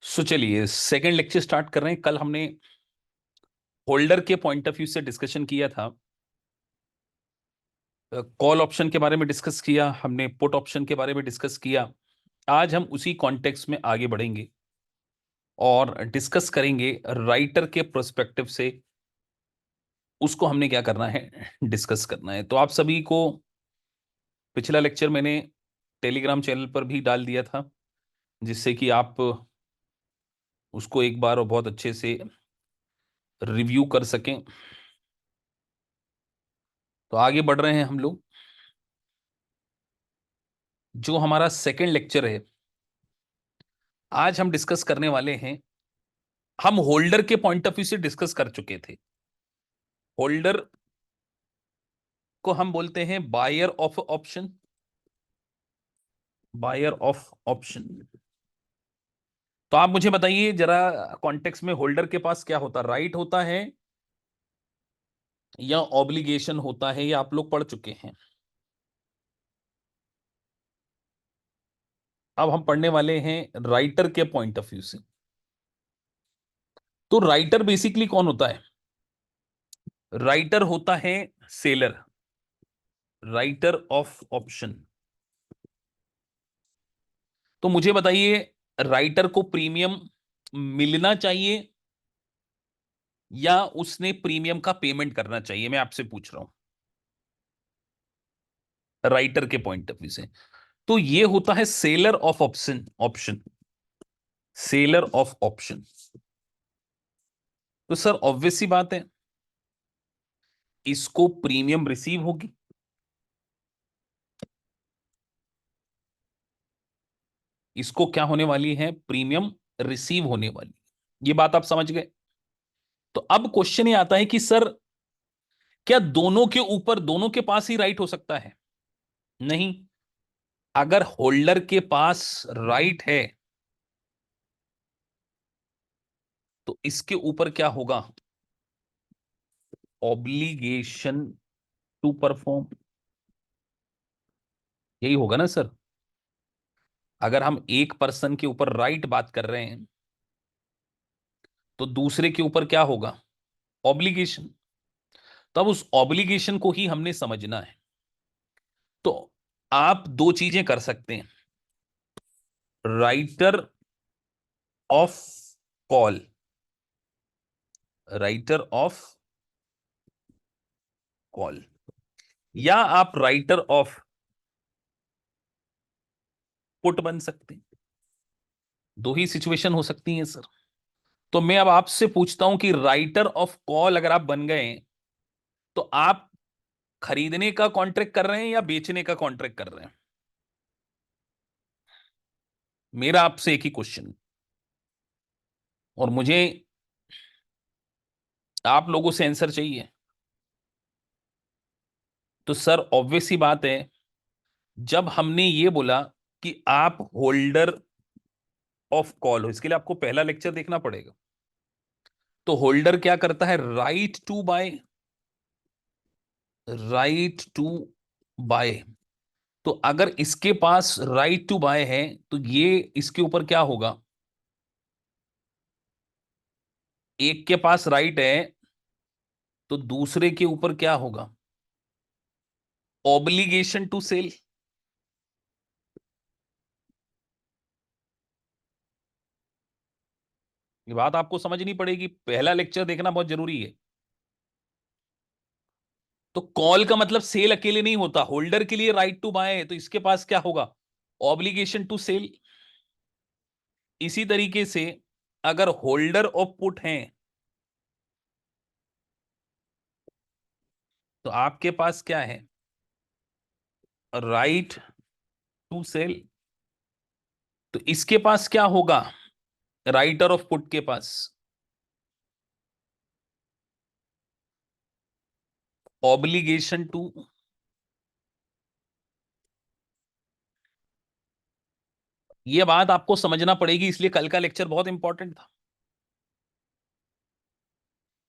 चलिए second lecture start कर रहे हैं। कल हमने होल्डर के पॉइंट ऑफ व्यू से डिस्कशन किया था। कॉल ऑप्शन के बारे में डिस्कस किया हमने, पुट ऑप्शन के बारे में डिस्कस किया। आज हम उसी कॉन्टेक्स्ट में आगे बढ़ेंगे और डिस्कस करेंगे राइटर के प्रोस्पेक्टिव से। उसको हमने क्या करना है, डिस्कस करना है। तो आप सभी को पिछला लेक्चर मैंने टेलीग्राम चैनल पर भी डाल दिया था, जिससे कि आप उसको एक बार और बहुत अच्छे से रिव्यू कर सकें। तो आगे बढ़ रहे हैं हम लोग। जो हमारा सेकंड लेक्चर है, आज हम डिस्कस करने वाले हैं। हम होल्डर के पॉइंट ऑफ व्यू से डिस्कस कर चुके थे। होल्डर को हम बोलते हैं buyer of option. Buyer of option. तो आप मुझे बताइए जरा, कॉन्टेक्स्ट में होल्डर के पास क्या होता, राइट होता है या ऑब्लिगेशन होता है, या आप लोग पढ़ चुके हैं? अब हम पढ़ने वाले हैं राइटर के पॉइंट ऑफ व्यू से। तो राइटर बेसिकली कौन होता है? राइटर होता है सेलर, राइटर ऑफ ऑप्शन। तो मुझे बताइए, राइटर को प्रीमियम मिलना चाहिए या उसने प्रीमियम का पेमेंट करना चाहिए? मैं आपसे पूछ रहा हूं राइटर के पॉइंट ऑफ व्यू से। तो ये होता है seller of option. Option, seller of option. तो सर ऑब्वियस सी बात है, इसको प्रीमियम रिसीव होगी। इसको क्या होने वाली है? प्रीमियम रिसीव होने वाली। ये बात आप समझ गए? तो अब क्वेश्चन ये आता है कि सर, क्या दोनों के ऊपर, दोनों के पास ही राइट हो सकता है? नहीं। अगर होल्डर के पास राइट है तो इसके ऊपर क्या होगा? Obligation to perform. यही होगा ना सर? अगर हम एक पर्सन के ऊपर राइट बात कर रहे हैं तो दूसरे के ऊपर क्या होगा? ऑब्लिगेशन। तब उस ऑब्लिगेशन को ही हमने समझना है। तो आप दो चीजें कर सकते हैं। Writer of call, writer of call, या आप राइटर ऑफ पुट बन सकते हैं। दो ही सिचुएशन हो सकती हैं सर। तो मैं अब आपसे पूछता हूं कि राइटर ऑफ कॉल अगर आप बन गए तो आप खरीदने का कॉन्ट्रैक्ट कर रहे हैं या बेचने का कॉन्ट्रैक्ट कर रहे हैं? मेरा आपसे एक ही क्वेश्चन, और मुझे आप लोगों से आंसर चाहिए। तो सर ऑब्वियस सी बात है, जब हमने ये बोला कि आप होल्डर ऑफ कॉल हो, इसके लिए आपको पहला लेक्चर देखना पड़ेगा। तो होल्डर क्या करता है? Right to buy, right to buy. तो अगर इसके पास राइट टू बाय है तो ये इसके ऊपर क्या होगा? एक के पास राइट है तो दूसरे के ऊपर क्या होगा? Obligation to sell. ये बात आपको समझनी पड़ेगी, पहला लेक्चर देखना बहुत जरूरी है। तो कॉल का मतलब सेल अकेले नहीं होता। होल्डर के लिए राइट टू बाय है तो इसके पास क्या होगा? Obligation to sell. इसी तरीके से अगर होल्डर ऑफ पुट हैं तो आपके पास क्या है? Right to sell. तो इसके पास क्या होगा? राइटर ऑफ पुट के पास ऑब्लिगेशन टू। ये बात आपको समझना पड़ेगी, इसलिए कल का लेक्चर बहुत इंपॉर्टेंट था।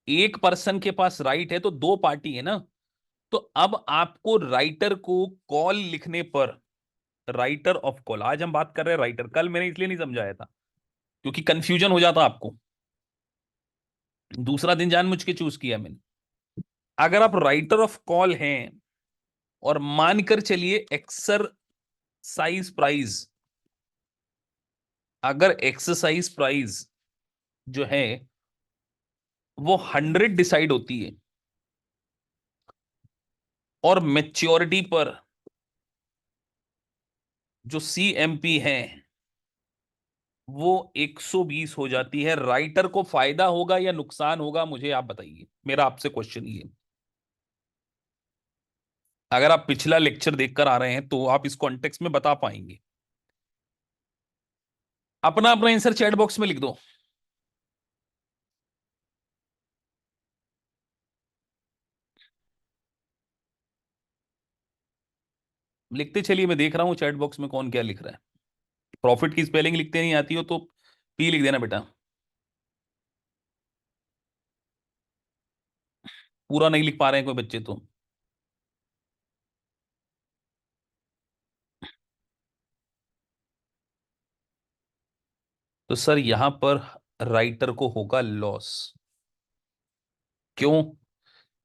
एक पर्सन के पास राइट है तो दो पार्टी है ना। तो अब आपको राइटर को कॉल लिखने पर, राइटर ऑफ कॉल, आज हम बात कर रहे हैं राइटर, कल मैंने इसलिए नहीं समझाया था। क्योंकि कंफ्यूजन हो जाता आपको। दूसरा दिन जानबूझ के चूज किया मैंने। अगर आप राइटर ऑफ कॉल हैं और मानकर चलिए एक्सरसाइज प्राइस, अगर एक्सरसाइज प्राइस जो है वो 100 डिसाइड होती है और मैच्योरिटी पर जो सीएमपी है वो 120 हो जाती है, राइटर को फायदा होगा या नुकसान होगा, मुझे आप बताइए। मेरा आपसे क्वेश्चन ये, अगर आप पिछला लेक्चर देखकर आ रहे हैं तो आप इस कॉन्टेक्स्ट में बता पाएंगे। अपना अपना आंसर चैट बॉक्स में लिख दो। लिखते चलिए, मैं देख रहा हूं चैट बॉक्स में कौन क्या लिख रहा है। प्रॉफिट की स्पेलिंग लिखते नहीं आती हो तो पी लिख देना बेटा। पूरा नहीं लिख पा रहे हैं कोई बच्चे तो सर यहां पर राइटर को होगा लॉस। क्यों?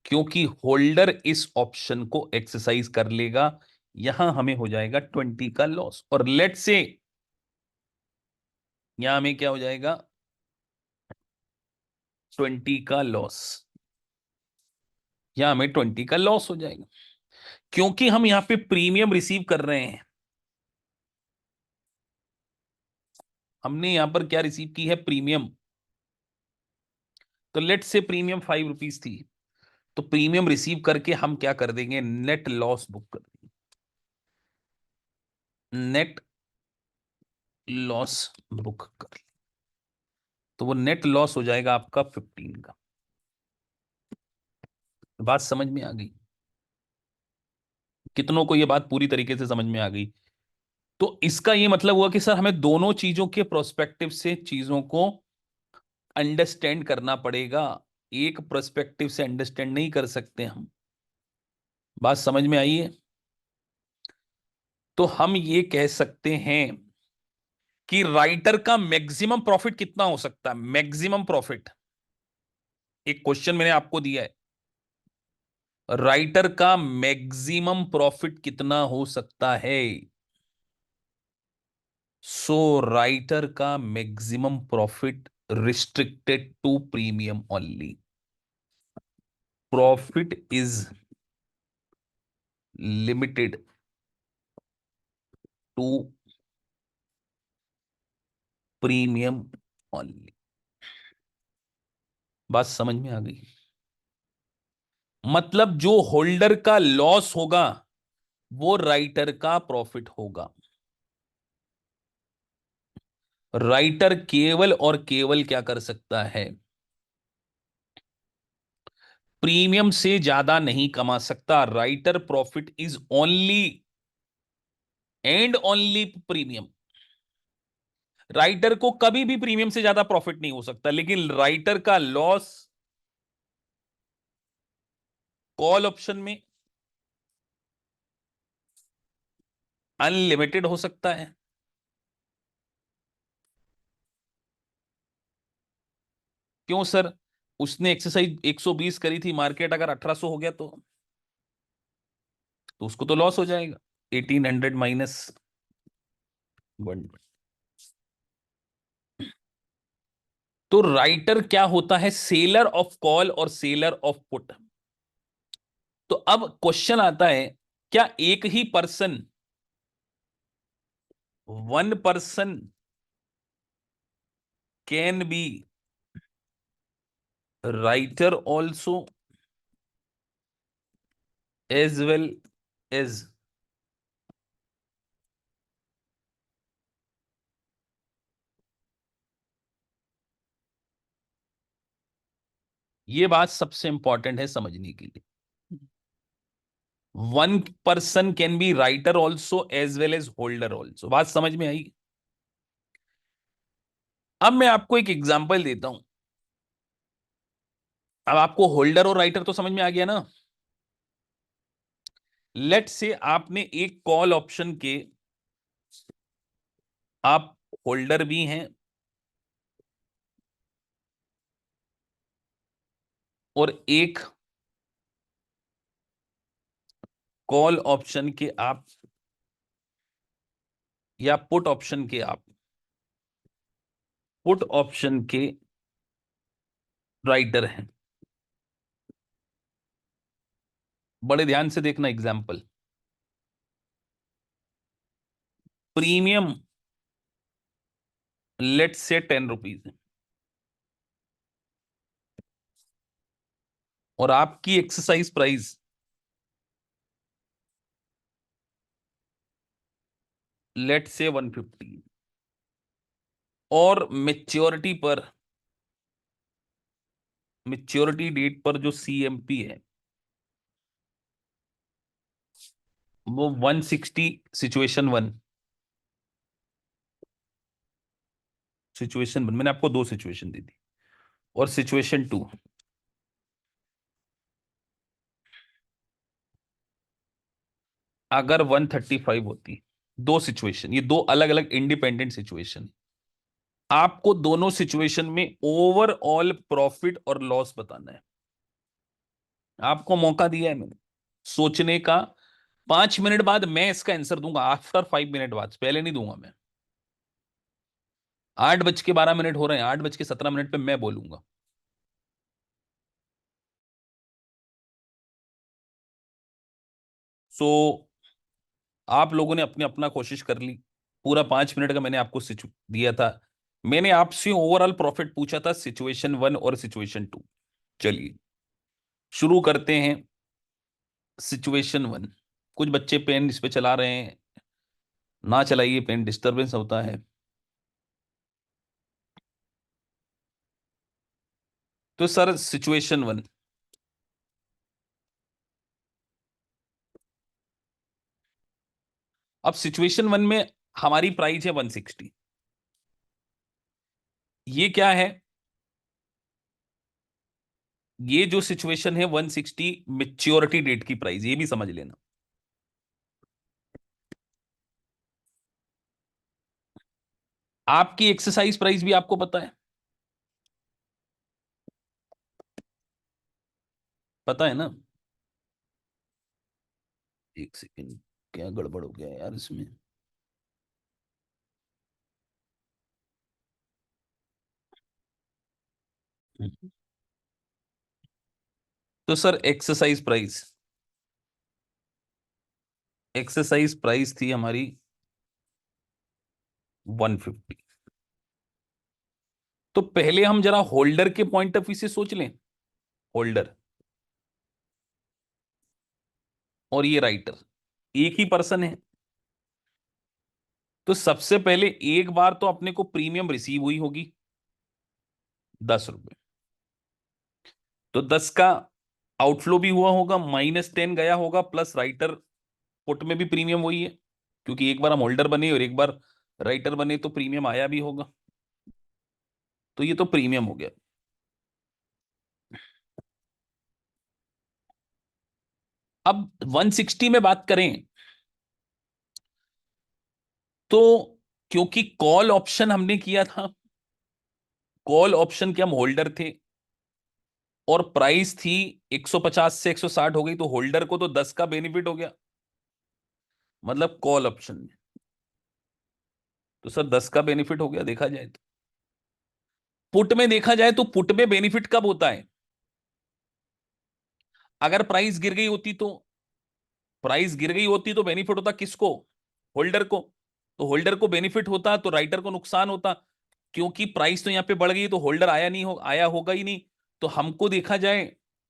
क्योंकि होल्डर इस ऑप्शन को एक्सरसाइज कर लेगा, यहां हमें हो जाएगा 20 का लॉस। और लेट से यहां हमें क्या हो जाएगा, 20 का लॉस। यहां हमें 20 का लॉस हो जाएगा क्योंकि हम यहां पे प्रीमियम रिसीव कर रहे हैं। हमने यहां पर क्या रिसीव की है, प्रीमियम। तो लेट से प्रीमियम 5 रुपीज थी, तो प्रीमियम रिसीव करके हम क्या कर देंगे, नेट लॉस बुक कर देंगे। नेट लॉस बुक कर, तो वो नेट लॉस हो जाएगा आपका 15 का। बात समझ में आ गई? कितनों को ये बात पूरी तरीके से समझ में आ गई? तो इसका ये मतलब हुआ कि सर हमें दोनों चीजों के प्रोस्पेक्टिव से चीजों को अंडरस्टैंड करना पड़ेगा। एक प्रोस्पेक्टिव से अंडरस्टैंड नहीं कर सकते हम। बात समझ में आई है? तो हम ये कह सकते हैं कि राइटर का मैक्सिमम प्रॉफिट कितना हो सकता है। मैक्सिमम प्रॉफिट, एक क्वेश्चन मैंने आपको दिया है, राइटर का मैक्सिमम प्रॉफिट कितना हो सकता है। सो राइटर का maximum profit restricted to premium only. Profit is limited to premium only. बात समझ में आ गई? मतलब जो होल्डर का लॉस होगा वो राइटर का प्रॉफिट होगा। राइटर केवल और केवल क्या कर सकता है, प्रीमियम से ज्यादा नहीं कमा सकता। Writer profit is only and only premium. Writer को कभी भी प्रीमियम से ज्यादा प्रॉफिट नहीं हो सकता, लेकिन राइटर का लॉस कॉल ऑप्शन में अनलिमिटेड हो सकता है। क्यों सर? उसने एक्सरसाइज 120 करी थी, मार्केट अगर 1800 हो गया तो उसको तो लॉस हो जाएगा। 1800 माइनस 1। तो राइटर क्या होता है, सेलर ऑफ कॉल और सेलर ऑफ पुट। तो अब क्वेश्चन आता है, क्या एक ही person, one person can be writer also as well as. ये बात सबसे इंपॉर्टेंट है समझने के लिए। One person can be writer also as well as holder also. बात समझ में आई? अब मैं आपको एक एग्जांपल देता हूं। अब आपको होल्डर और राइटर तो समझ में आ गया ना। लेट से आपने एक कॉल ऑप्शन के, आप होल्डर भी हैं और एक कॉल ऑप्शन के आप या पुट ऑप्शन के आप, पुट ऑप्शन के राइटर हैं। बड़े ध्यान से देखना एग्जाम्पल। प्रीमियम लेट से 10 रुपीज और आपकी एक्सरसाइज प्राइस लेट से 150 और मेच्योरिटी डेट पर जो सीएमपी है वो 160। सिचुएशन वन मैंने आपको दो सिचुएशन दी थी, और सिचुएशन टू अगर 135 होती। दो सिचुएशन, ये दो अलग अलग इंडिपेंडेंट सिचुएशन। आपको दोनों सिचुएशन में ओवरऑल प्रॉफिट और लॉस बताना है। आपको मौका दिया है मैंने सोचने का। 5 मिनट बाद मैं इसका आंसर दूंगा, आफ्टर 5 मिनट बाद, पहले नहीं दूंगा मैं। 8:12 हो रहे हैं, 8:17 पे मैं बोलूंगा। सो आप लोगों ने अपनी अपना कोशिश कर ली। पूरा 5 मिनट का मैंने आपको दिया था। मैंने आपसे ओवरऑल प्रॉफिट पूछा था सिचुएशन वन और सिचुएशन टू। चलिए शुरू करते हैं सिचुएशन वन। कुछ बच्चे पेन इस पे चला रहे हैं, ना चलाइए, पेन डिस्टरबेंस होता है। तो सर सिचुएशन वन, अब सिचुएशन वन में हमारी प्राइस है 160। ये क्या है? ये जो सिचुएशन है 160 मेच्योरिटी डेट की प्राइस, ये भी समझ लेना। आपकी एक्सरसाइज प्राइस भी आपको पता है, पता है ना? एक सेकेंड, क्या गड़बड़ हो गया यार इसमें। तो सर एक्सरसाइज प्राइस थी हमारी 150। तो पहले हम जरा होल्डर के पॉइंट ऑफ व्यू से सोच लें। होल्डर और ये राइटर एक ही पर्सन है। तो सबसे पहले एक बार तो अपने को प्रीमियम रिसीव हुई होगी 10 रुपए। तो 10 का आउटफ्लो भी हुआ होगा, -10 गया होगा, प्लस राइटर पुट में भी प्रीमियम वही है, क्योंकि एक बार हम होल्डर बने और एक बार राइटर बने तो प्रीमियम आया भी होगा। तो ये तो प्रीमियम हो गया। अब 160 में बात करें तो, क्योंकि कॉल ऑप्शन हमने किया था, कॉल ऑप्शन के हम होल्डर थे और प्राइस थी 150 से 160 हो गई, तो होल्डर को तो 10 का बेनिफिट हो गया, मतलब कॉल ऑप्शन में। तो सर 10 का बेनिफिट हो गया देखा जाए तो। पुट में देखा जाए तो पुट में बेनिफिट कब होता है? अगर प्राइस गिर गई होती तो, बेनिफिट होता किसको? होल्डर को। तो होल्डर को बेनिफिट होता तो राइटर को नुकसान होता, क्योंकि प्राइस तो यहां पे बढ़ गई तो होल्डर आया होगा ही नहीं। तो हमको देखा जाए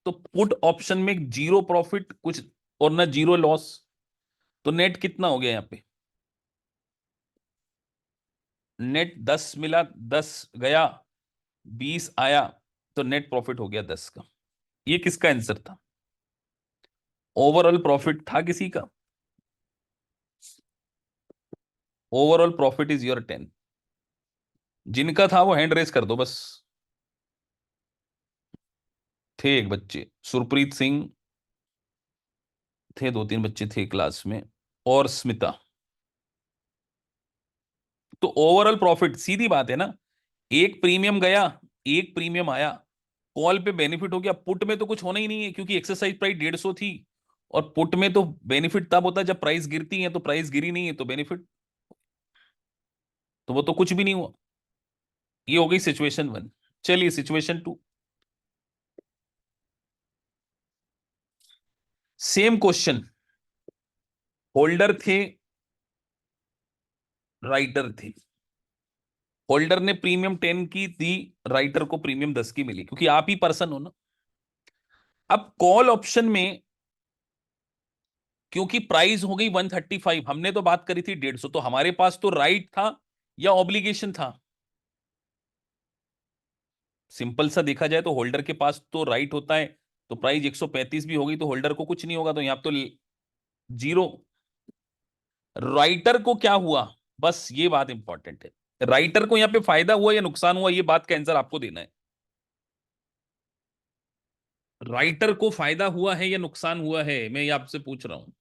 तो पुट ऑप्शन में जीरो प्रॉफिट कुछ और ना जीरो लॉस। तो नेट कितना हो गया यहाँ पे? नेट 10 मिला, 10 गया, 20 आया, तो नेट प्रॉफिट हो गया 10 का। ये किसका आंसर था? ओवरऑल प्रॉफिट था किसी का? Overall profit is your 10। जिनका था वो हैंड रेस कर दो बस। थे एक बच्चे, सुरप्रीत सिंह थे, 2-3 बच्चे थे क्लास में, और स्मिता। तो ओवरऑल प्रॉफिट सीधी बात है ना, एक प्रीमियम गया, एक प्रीमियम आया, कॉल पे बेनिफिट हो गया, पुट में तो कुछ होना ही नहीं है क्योंकि एक्सरसाइज प्राइस 150 थी। और पुट में तो बेनिफिट तब होता है जब प्राइस गिरती है, तो प्राइस गिरी नहीं है तो बेनिफिट, तो वो तो कुछ भी नहीं हुआ। ये हो गई सिचुएशन वन। चलिए situation two. Same question, holder थे, राइटर थे। होल्डर ने प्रीमियम 10 की दी, राइटर को प्रीमियम 10 की मिली, क्योंकि आप ही पर्सन हो ना। अब कॉल ऑप्शन में क्योंकि प्राइस हो गई 135, हमने तो बात करी थी 150, तो हमारे पास तो राइट था या ऑब्लिगेशन था? सिंपल सा देखा जाए तो होल्डर के पास तो राइट होता है, तो प्राइस 135 भी होगी तो होल्डर को कुछ नहीं होगा, तो यहां तो जीरो। राइटर को क्या हुआ, बस ये बात इंपॉर्टेंट है। राइटर को यहां पे फायदा हुआ या नुकसान हुआ, ये बात का आंसर आपको देना है। राइटर को फायदा हुआ है या नुकसान हुआ है, मैं ये आपसे पूछ रहा हूं।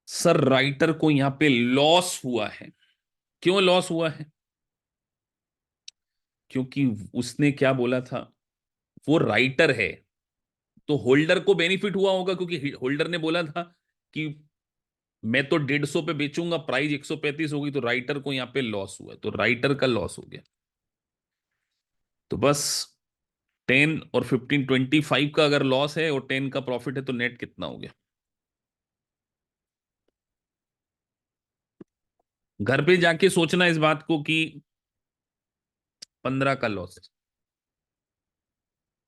सर राइटर को यहां पे लॉस हुआ है। क्यों लॉस हुआ है? क्योंकि उसने क्या बोला था, वो राइटर है, तो होल्डर को बेनिफिट हुआ होगा, क्योंकि होल्डर ने बोला था कि मैं तो 150 पे बेचूंगा, प्राइस 135 होगी, तो राइटर को यहां पे लॉस हुआ, तो राइटर का लॉस हो गया। तो बस 10 और 15, 25 का अगर लॉस है और 10 का प्रॉफिट है, तो नेट कितना हो गया? घर पे जाके सोचना इस बात को कि 15 का लॉस।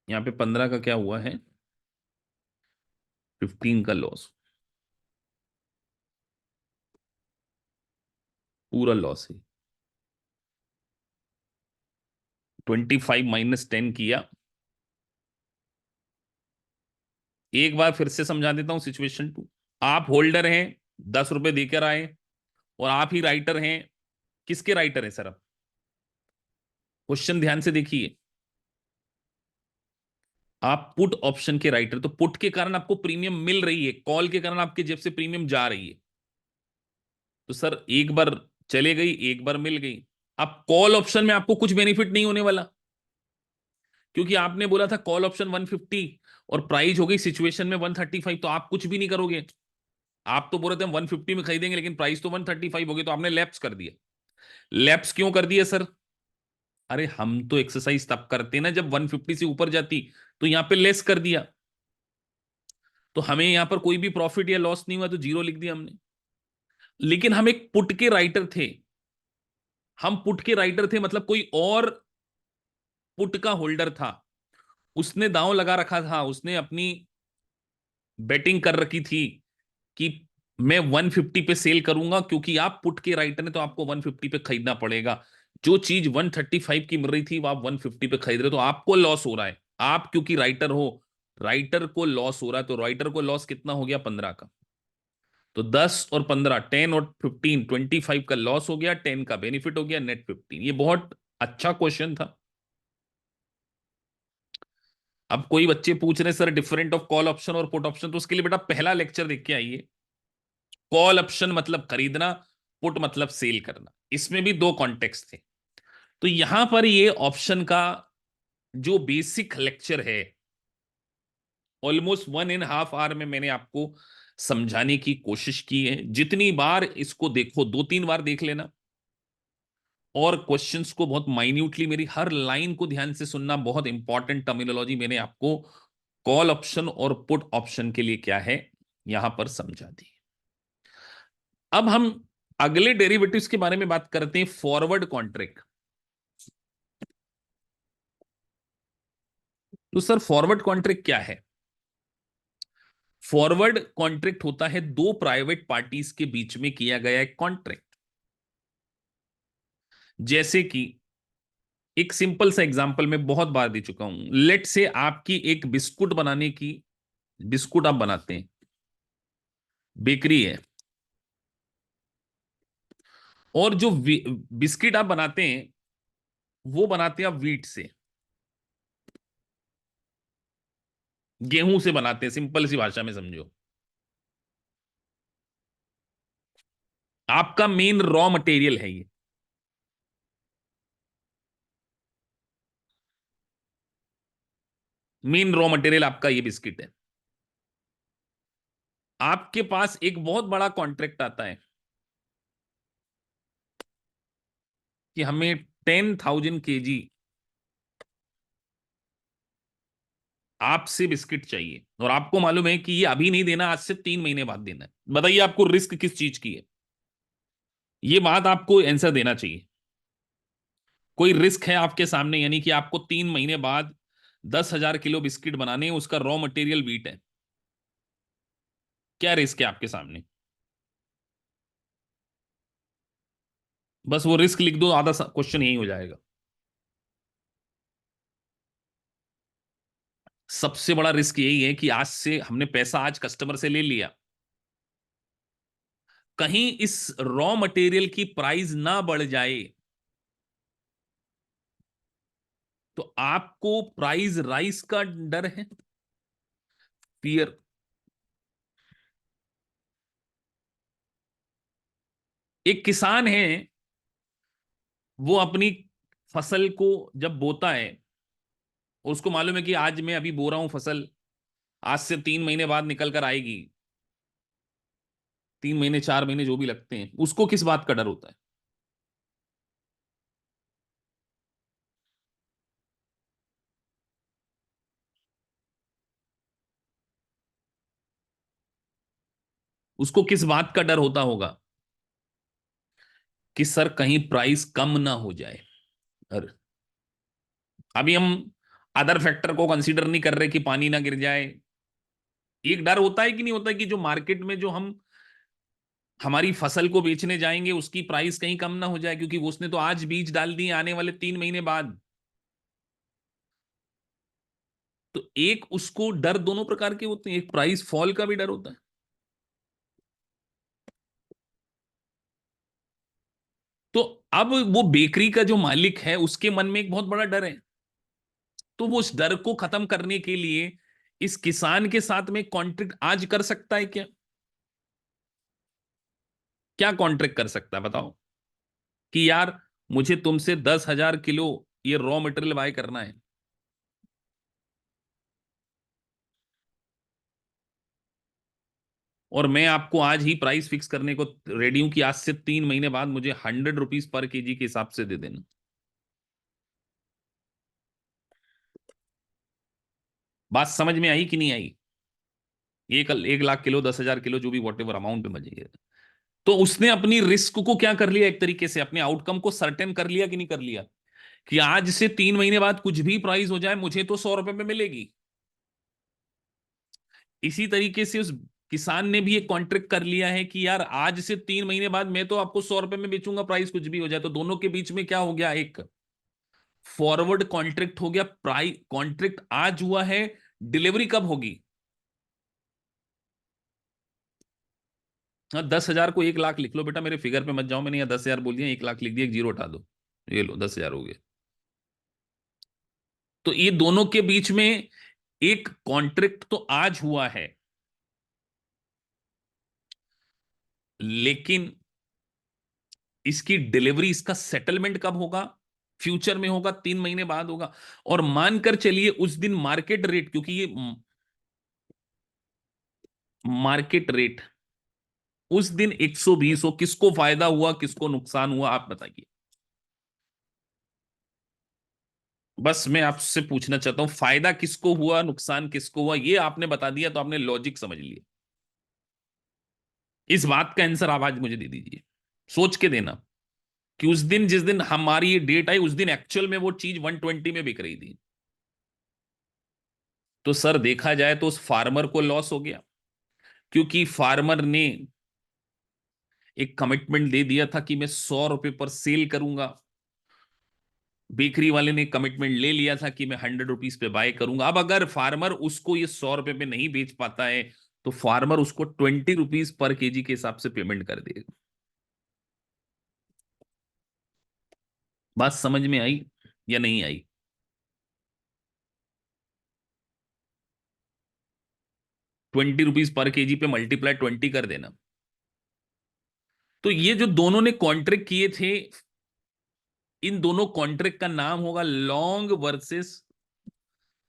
यहाँ पे 15 का क्या हुआ है, 15 का लॉस, पूरा लॉस है। 25 - 10 किया। एक बार फिर से समझा देता हूं सिचुएशन टू। आप होल्डर हैं, 10 रुपए देकर आए, और आप ही राइटर हैं। किसके राइटर हैं सर आप? क्वेश्चन ध्यान से देखिए। आप पुट ऑप्शन के राइटर, तो पुट के कारण आपको प्रीमियम मिल रही है, कॉल के कारण आपके जेब से प्रीमियम जा रही है। तो सर एक बार चले गई, एक बार मिल गई। अब कॉल ऑप्शन में आपको कुछ बेनिफिट नहीं होने वाला, क्योंकि आपने बोला था कॉल ऑप्शन 150 और प्राइस हो गई सिचुएशन में 135, तो आप कुछ भी नहीं करोगे। आप तो बोल रहे थे हम 150 में खरीदेंगे, लेकिन प्राइस तो 135 हो गई, तो आपने लैप्स कर दिया। लैप्स क्यों कर दिया सर? अरे हम तो एक्सरसाइज तब करते ना जब 150 से ऊपर जाती, तो यहां पे लेस कर दिया, तो हमें यहां पर कोई भी प्रॉफिट या लॉस नहीं हुआ, तो जीरो लिख दिया हमने। लेकिन हम एक पुट के राइटर थे, हम पुट के राइटर थे, मतलब कोई और पुट का होल्डर था, उसने दांव लगा रखा था, उसने अपनी बेटिंग कर रखी थी कि मैं 150 पे सेल करूंगा, क्योंकि आप पुट के राइटर ने, तो आपको 150 पे खरीदना पड़ेगा। जो चीज 135 की मिल रही थी वो आप 150 पे खरीद रहे हो, तो आपको लॉस हो रहा है। आप क्योंकि राइटर हो, राइटर को लॉस हो रहा है, तो राइटर को लॉस कितना हो गया, 15 का। तो 10 और 15, 10 और 15, 25 का लॉस हो गया, 10 का बेनिफिट हो गया, नेट 15। ये बहुत अच्छा क्वेश्चन था। अब कोई बच्चे पूछ रहे sir different of call option और पुट ऑप्शन, तो उसके लिए बेटा पहला लेक्चर देख के आइए। कॉल ऑप्शन मतलब खरीदना, पुट मतलब सेल करना, इसमें भी दो कॉन्टेक्स्ट थे। तो यहां पर ये ऑप्शन का जो बेसिक लेक्चर है, ऑलमोस्ट 1.5 आवर में मैंने आपको समझाने की कोशिश की है। जितनी बार इसको देखो, 2-3 बार देख लेना, और क्वेश्चंस को बहुत माइन्यूटली, मेरी हर लाइन को ध्यान से सुनना, बहुत इंपॉर्टेंट टर्मिनोलॉजी मैंने आपको कॉल ऑप्शन और पुट ऑप्शन के लिए क्या है यहां पर समझा दी। अब हम अगले डेरिवेटिव्स के बारे में बात करते हैं, फॉरवर्ड कॉन्ट्रैक्ट। तो सर फॉरवर्ड कॉन्ट्रैक्ट क्या है? फॉरवर्ड कॉन्ट्रैक्ट होता है दो प्राइवेट पार्टीज के बीच में किया गया एक कॉन्ट्रैक्ट। जैसे कि एक सिंपल सा एग्जांपल मैं बहुत बार दे चुका हूं, लेट से आपकी एक बिस्कुट बनाने की, बिस्कुट आप बनाते हैं, बेकरी है, और जो बिस्किट आप बनाते हैं वो बनाते हैं आप व्हीट से, गेहूं से बनाते हैं, सिंपल सी भाषा में समझो। आपका मेन रॉ मटेरियल है ये। मेन रॉ मटेरियल आपका ये बिस्किट है। आपके पास एक बहुत बड़ा कॉन्ट्रैक्ट आता है कि हमें 10,000 kg आपसे बिस्किट चाहिए, और आपको मालूम है कि ये अभी नहीं देना, आज से 3 महीने बाद देना है। बताइए आपको रिस्क किस चीज की है? ये बात आपको आंसर देना चाहिए। कोई रिस्क है आपके सामने, यानी कि आपको 3 महीने बाद 10,000 किलो बिस्किट बनाने हैं, उसका रॉ मटेरियल व्हीट है। क्या रिस्क है आपके सामने? बस वो रिस्क लिख दो, आधा क्वेश्चन यही हो जाएगा। सबसे बड़ा रिस्क यही है कि आज से हमने पैसा आज कस्टमर से ले लिया, कहीं इस रॉ मटेरियल की प्राइस ना बढ़ जाए, तो आपको प्राइस राइस का डर है, फियर। एक किसान है, वो अपनी फसल को जब बोता है, उसको मालूम है कि आज मैं अभी बो रहा हूं फसल, आज से 3 महीने बाद निकल कर आएगी, 3 महीने 4 महीने जो भी लगते हैं, उसको किस बात का डर होता है? उसको किस बात का डर होता होगा कि सर कहीं प्राइस कम ना हो जाए। अरे, अभी हम अदर फैक्टर को कंसीडर नहीं कर रहे कि पानी ना गिर जाए। एक डर होता है कि नहीं होता है कि जो मार्केट में जो हम हमारी फसल को बेचने जाएंगे, उसकी प्राइस कहीं कम ना हो जाए, क्योंकि वो उसने तो आज बीज डाल दिए आने वाले 3 महीने बाद। तो एक उसको डर दोनों प्रकार के होते हैं, एक प्राइस फॉल का भी डर होता है। तो अब वो बेकरी का जो मालिक है, उसके मन में एक बहुत बड़ा डर है, तो वो उस डर को खत्म करने के लिए इस किसान के साथ में कॉन्ट्रैक्ट आज कर सकता है क्या? क्या कॉन्ट्रैक्ट कर सकता है बताओ? कि यार मुझे तुमसे 10,000 किलो ये रॉ मटेरियल बाय करना है, और मैं आपको आज ही प्राइस फिक्स करने को रेडी हूं कि आज से 3 महीने बाद मुझे 100 रुपीज पर केजी के हिसाब से दे देना। बात समझ में आई कि नहीं आई? 1 लाख किलो 10,000 किलो जो भी वॉट एवर अमाउंट में बचेगी, तो उसने अपनी रिस्क को क्या कर लिया, एक तरीके से अपने आउटकम को सर्टेन कर लिया कि नहीं कर लिया, कि आज से 3 महीने बाद कुछ भी प्राइस हो जाए मुझे तो 100 रुपए में मिलेगी। इसी तरीके से उस किसान ने भी एक कॉन्ट्रैक्ट कर लिया है कि यार आज से 3 महीने बाद मैं तो आपको 100 रुपए में बेचूंगा, प्राइस कुछ भी हो जाए। तो दोनों के बीच में क्या हो गया, एक फॉरवर्ड कॉन्ट्रैक्ट हो गया। प्राइस कॉन्ट्रैक्ट आज हुआ है, डिलीवरी कब होगी? हाँ, 10,000 को 1 लाख लिख लो बेटा, मेरे फिगर पे मत जाओ, मैंने यहाँ 10,000 बोल दिया, 1 लाख लिख दिया, एक जीरो हटा दो, ये लो 10,000 हो गए। तो ये दोनों के बीच में एक कॉन्ट्रैक्ट तो आज हुआ है, लेकिन इसकी डिलीवरी, इसका सेटलमेंट कब होगा? फ्यूचर में होगा, 3 महीने बाद होगा। और मानकर चलिए उस दिन मार्केट रेट, क्योंकि ये मार्केट रेट उस दिन 120 हो, किसको फायदा हुआ किसको नुकसान हुआ आप बताइए? बस मैं आपसे पूछना चाहता हूं, फायदा किसको हुआ नुकसान किसको हुआ, ये आपने बता दिया तो आपने लॉजिक समझ लिया। इस बात का आंसर आप आज मुझे दे दीजिए, सोच के देना, कि उस दिन जिस दिन हमारी ये डेट आई, उस दिन एक्चुअल में वो चीज 120 में बिक रही थी। तो सर देखा जाए तो उस फार्मर को लॉस हो गया, क्योंकि फार्मर ने एक कमिटमेंट दे दिया था कि मैं 100 रुपए पर सेल करूंगा। बेकरी वाले ने कमिटमेंट ले लिया था कि मैं 100 रुपीज पे बाय करूंगा। अब अगर फार्मर उसको ये 100 रुपए पे नहीं बेच पाता है, तो फार्मर उसको 20 रुपीज पर केजी के हिसाब से पेमेंट कर देगा। बात समझ में आई या नहीं आई? 20 रुपीज पर केजी पे मल्टीप्लाई 20 कर देना। तो ये जो दोनों ने कॉन्ट्रैक्ट किए थे, इन दोनों कॉन्ट्रैक्ट का नाम होगा लॉन्ग वर्सेस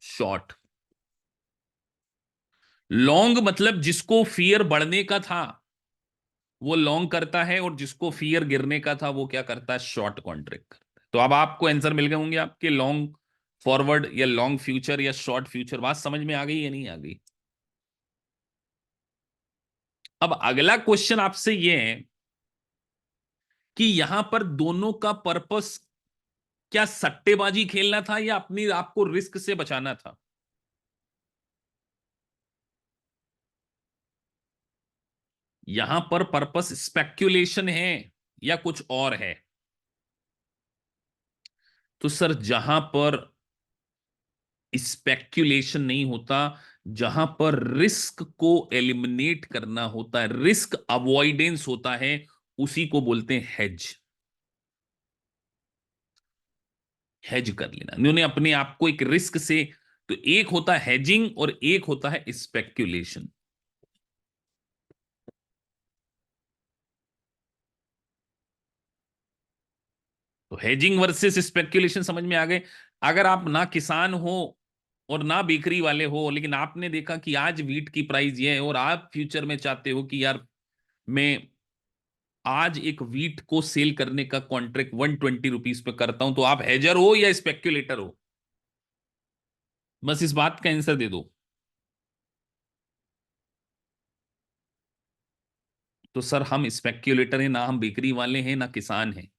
शॉर्ट। लॉन्ग मतलब जिसको फियर बढ़ने का था वो लॉन्ग करता है, और जिसको फियर गिरने का था वो क्या करता है, शॉर्ट कॉन्ट्रैक्ट करता है। तो अब आपको आंसर मिल गए होंगे आपके, लॉन्ग फॉरवर्ड या लॉन्ग फ्यूचर या शॉर्ट फ्यूचर। बात समझ में आ गई या नहीं आ गई? अब अगला क्वेश्चन आपसे ये है कि यहां पर दोनों का पर्पस क्या सट्टेबाजी खेलना था या अपनी आपको रिस्क से बचाना था? यहां पर पर्पस स्पेक्यूलेशन है या कुछ और है? तो सर जहां पर स्पेक्यूलेशन नहीं होता, जहां पर रिस्क को एलिमिनेट करना होता है, रिस्क अवॉइडेंस होता है, उसी को बोलते हैं हेज। हेज कर लेना, उन्होंने अपने आप को एक रिस्क से। तो एक होता है हेजिंग और एक होता है स्पेक्यूलेशन। तो हेजिंग वर्सेस स्पेक्यूलेशन समझ में आ गए। अगर आप ना किसान हो और ना बेकरी वाले हो, लेकिन आपने देखा कि आज वीट की प्राइस ये है और आप फ्यूचर में चाहते हो कि यार मैं आज एक वीट को सेल करने का कॉन्ट्रैक्ट 120 रुपीज पे करता हूं, तो आप हेजर हो या स्पेक्यूलेटर हो? बस इस बात का आंसर दे दो। तो सर हम स्पेक्यूलेटर हैं, ना हम बेकरी वाले हैं ना किसान हैं।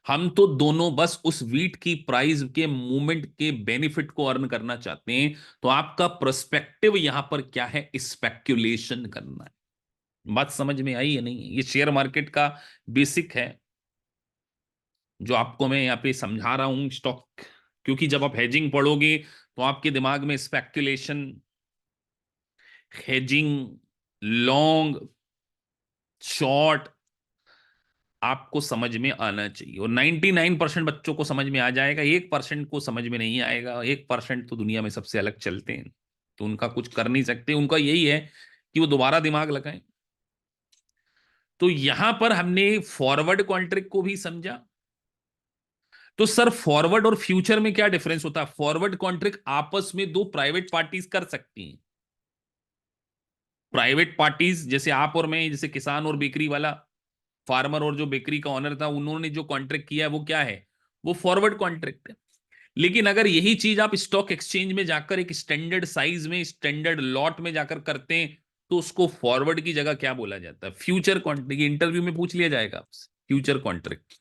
हम तो दोनों बस उस वीट की प्राइस के मूवमेंट के बेनिफिट को अर्न करना चाहते हैं। तो आपका पर्सपेक्टिव यहां पर क्या है, स्पेक्यूलेशन करना है। बात समझ में आई या नहीं? ये शेयर मार्केट का बेसिक है जो आपको मैं यहाँ पे समझा रहा हूँ स्टॉक। क्योंकि जब आप हेजिंग पढ़ोगे तो आपके दिमाग में स्पेक्यूलेशन, हेजिंग, लॉन्ग, शॉर्ट आपको समझ में आना चाहिए। और 99% बच्चों को समझ में आ जाएगा, 1% को समझ में नहीं आएगा। 1% तो दुनिया में सबसे अलग चलते हैं, तो उनका कुछ कर नहीं सकते। उनका यही है कि वो दोबारा दिमाग लगाएं। तो यहां पर हमने फॉरवर्ड कॉन्ट्रैक्ट को भी समझा। तो सर फॉरवर्ड और फ्यूचर में क्या डिफरेंस होता है? फॉरवर्ड कॉन्ट्रैक्ट आपस में दो प्राइवेट पार्टीज कर सकती हैं। प्राइवेट पार्टीज जैसे आप और मैं, जैसे किसान और बेकरी वाला, फार्मर और जो बेकरी का ऑनर था, उन्होंने जो कॉन्ट्रैक्ट किया है वो क्या है, वो फॉरवर्ड कॉन्ट्रैक्ट है। लेकिन अगर यही चीज आप स्टॉक एक्सचेंज में जाकर एक स्टैंडर्ड साइज में, स्टैंडर्ड लॉट में जाकर करते हैं, तो उसको फॉरवर्ड की जगह क्या बोला जाता है, फ्यूचर कॉन्ट्रैक्ट। इंटरव्यू में पूछ लिया जाएगा आपसे फ्यूचर कॉन्ट्रैक्ट।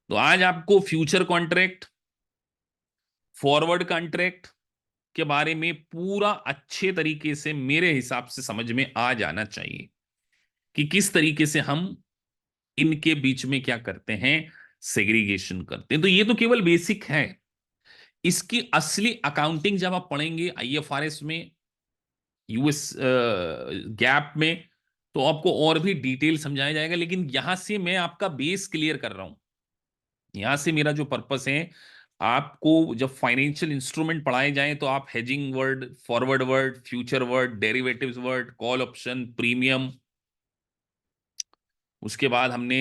तो आज आपको फ्यूचर कॉन्ट्रैक्ट, फॉरवर्ड कॉन्ट्रैक्ट के बारे में पूरा अच्छे तरीके से मेरे हिसाब से समझ में आ जाना चाहिए कि किस तरीके से हम इनके बीच में क्या करते हैं, सेग्रीगेशन करते हैं। तो ये तो केवल बेसिक है। इसकी असली अकाउंटिंग जब आप पढ़ेंगे आईएफआरएस में, यूएस गैप में, तो आपको और भी डिटेल समझाया जाएगा। लेकिन यहां से मैं आपका बेस क्लियर कर रहा हूं। यहां से मेरा जो पर्पस है, आपको जब फाइनेंशियल इंस्ट्रूमेंट पढ़ाए जाएं तो आप hedging word, forward word, future word, derivatives word, call option, premium, उसके बाद हमने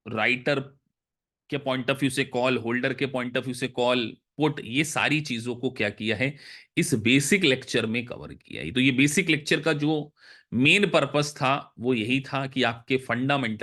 राइटर के पॉइंट ऑफ व्यू से कॉल, होल्डर के पॉइंट ऑफ व्यू से कॉल, पुट, ये सारी चीजों को क्या किया है, इस बेसिक लेक्चर में कवर किया है। तो ये बेसिक लेक्चर का जो मेन पर्पस था वो यही था कि आपके फंडामेंटल